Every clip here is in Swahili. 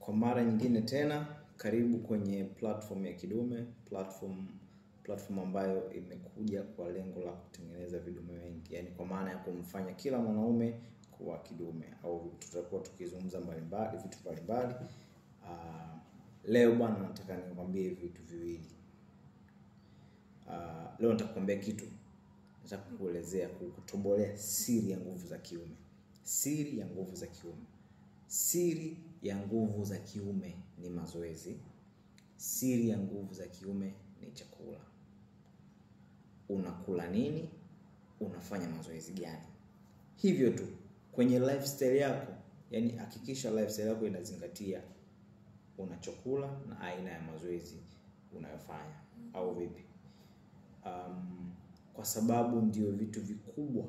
Kwa mara nyingine tena, karibu kwenye platform ya Kidume, platform ambayo imekuja kwa lengo la kutengeneza vidume wengi, yani kwa maana ya kumfanya kila mwanaume kuwa kidume, au tutakuwa tukizungumza vitu mbalimbali. Leo bwana nataka nikwambie vitu viwili. Leo nitakwambia kitu, nataka kukuelezea, kukutobolea siri ya nguvu za kiume. Siri ya nguvu za kiume. Siri ya nguvu za kiume ni mazoezi. Siri ya nguvu za kiume ni chakula. Unakula nini? Unafanya mazoezi gani? Hivyo tu. Kwenye lifestyle yako, yani hakikisha lifestyle yako inazingatia unachokula na aina ya mazoezi unayofanya, au vipi? Kwa sababu ndio vitu vikubwa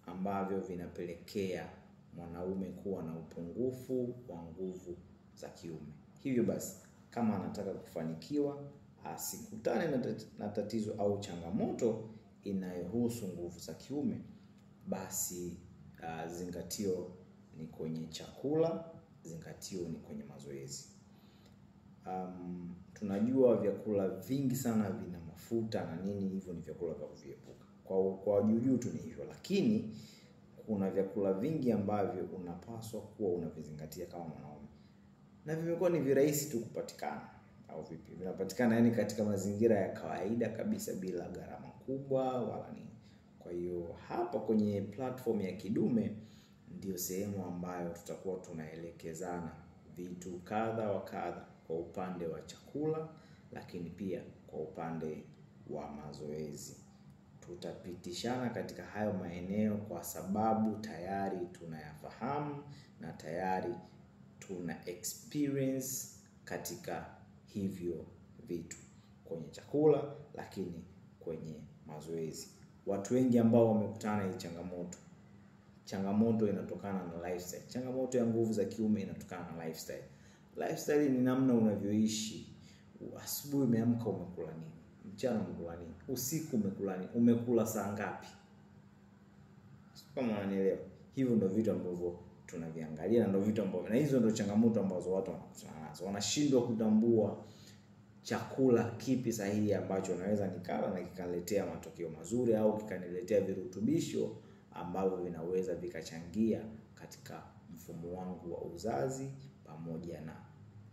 ambavyo vinapelekea mwanaume kuwa na upungufu wa nguvu za kiume. Hivyo basi, kama anataka kufanikiwa, asikutane na tatizo au changamoto inayohusu nguvu za kiume, basi zingatio ni kwenye chakula, zingatio ni kwenye mazoezi. Tunajua vyakula vingi sana vina mafuta na nini, hivyo ni vyakula vya kuviepuka. Kwa juu tu ni hivyo, lakini kuna vyakula vingi ambavyo unapaswa kuwa unavizingatia kama mwanaume. Na vimekuwa ni virahisi tu kupatikana, au vipi? Vinapatikana yani katika mazingira ya kawaida kabisa bila gharama kubwa wala nini. Kwa hiyo hapa kwenye platform ya Kidume ndio sehemu ambayo tutakuwa tunaelekezana vitu kadha wa kadha kwa upande wa chakula, lakini pia kwa upande wa mazoezi. Tutapitishana katika hayo maeneo kwa sababu tayari tunayafahamu na tayari tuna experience katika hivyo vitu, kwenye chakula lakini kwenye mazoezi. Watu wengi ambao wamekutana hii changamoto inatokana na lifestyle. Changamoto ya nguvu za kiume inatokana na lifestyle. Lifestyle ni namna unavyoishi. Asubuhi umeamka umekula nini? Mchana umekula nini? Usiku umekula nini? Umekula saa ngapi? Kama unanielewa. Hivyo ndio vitu ambavyo tunaviangalia, na ndio vitu ambavyo, na hizo ndio changamoto ambazo watu wanakutana nazo. Wanashindwa kutambua chakula kipi sahihi ambacho naweza nikala na kikaniletea matokeo mazuri, au kikaniletea virutubisho ambavyo vinaweza vikachangia katika mfumo wangu wa uzazi pamoja na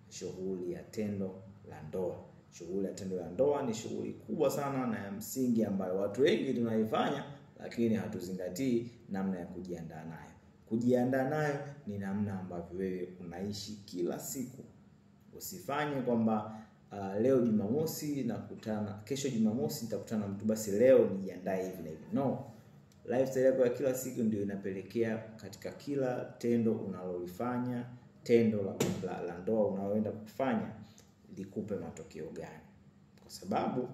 shughuli ya tendo la ndoa. Shughuli ya tendo la ndoa ni shughuli kubwa sana na ya msingi ambayo watu wengi tunaifanya, lakini hatuzingatii namna ya kujiandaa nayo. Kujiandaa nayo ni namna ambavyo wewe unaishi kila siku. Usifanye kwamba leo Jumamosi nakutana, kesho Jumamosi nitakutana na mtu, basi leo nijiandae hivi na hivi. No. Lifestyle yako ya kila siku ndio inapelekea katika kila tendo unalolifanya, tendo la ndoa unaoenda kufanya likupe matokeo gani. Kwa sababu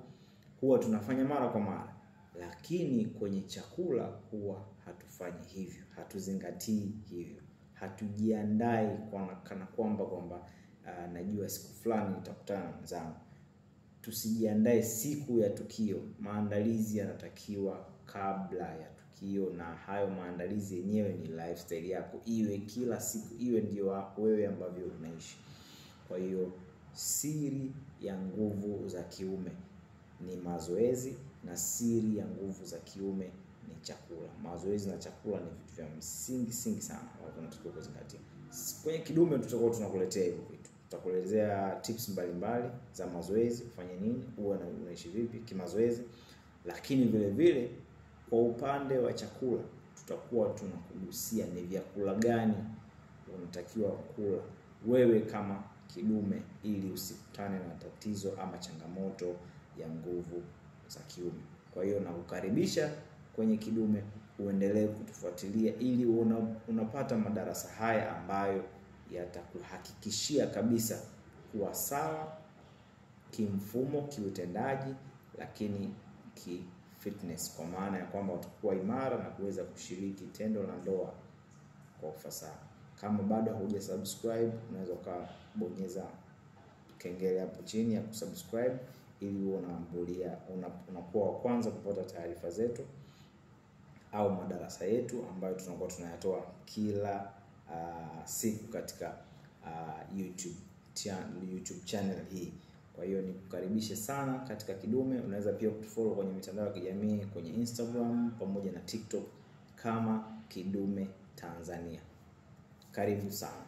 huwa tunafanya mara kwa mara, lakini kwenye chakula huwa hatufanyi hivyo, hatuzingatii hivyo. Hatujiandai kana kwamba najua siku fulani nitakutana na mwenzangu. Tusijiandae siku ya tukio. Maandalizi yanatakiwa kabla ya tukio, na hayo maandalizi yenyewe ni lifestyle yako, iwe kila siku, iwe ndio wewe ambavyo unaishi. Kwa hiyo siri ya nguvu za kiume ni mazoezi, na siri ya nguvu za kiume ni chakula. Mazoezi na chakula ni vitu vya msingi sana ambavyo tunatakiwa kuzingatia. Kwenye Kidume tutakuwa tunakuletea hivyo vitu. Tutakuelezea tips mbalimbali za mazoezi, ufanye nini, uwe unaishi vipi kimazoezi. Lakini vile vile kwa upande wa chakula tutakuwa tunakugusia ni vyakula gani unatakiwa kula wewe kama kidume, ili usikutane na tatizo ama changamoto ya nguvu za kiume. Kwa hiyo nakukaribisha kwenye Kidume, uendelee kutufuatilia ili unapata madarasa haya ambayo yatakuhakikishia kabisa kuwa sawa kimfumo, kiutendaji, lakini fitness, kwa maana ya kwamba utakuwa imara na kuweza kushiriki tendo la ndoa kwa ufasaha. Kama bado hujasubscribe, unaweza kubonyeza kengele hapo chini ya kusubscribe, ili unakuwa wa kwanza kupata taarifa zetu au madarasa yetu ambayo tunakuwa tunayatoa kila siku katika YouTube channel hii. Kwa hiyo nikukaribishe sana katika Kidume. Unaweza pia kutufollow kwenye mitandao ya kijamii kwenye Instagram pamoja na TikTok kama Kidume Tanzania. Karibu sana.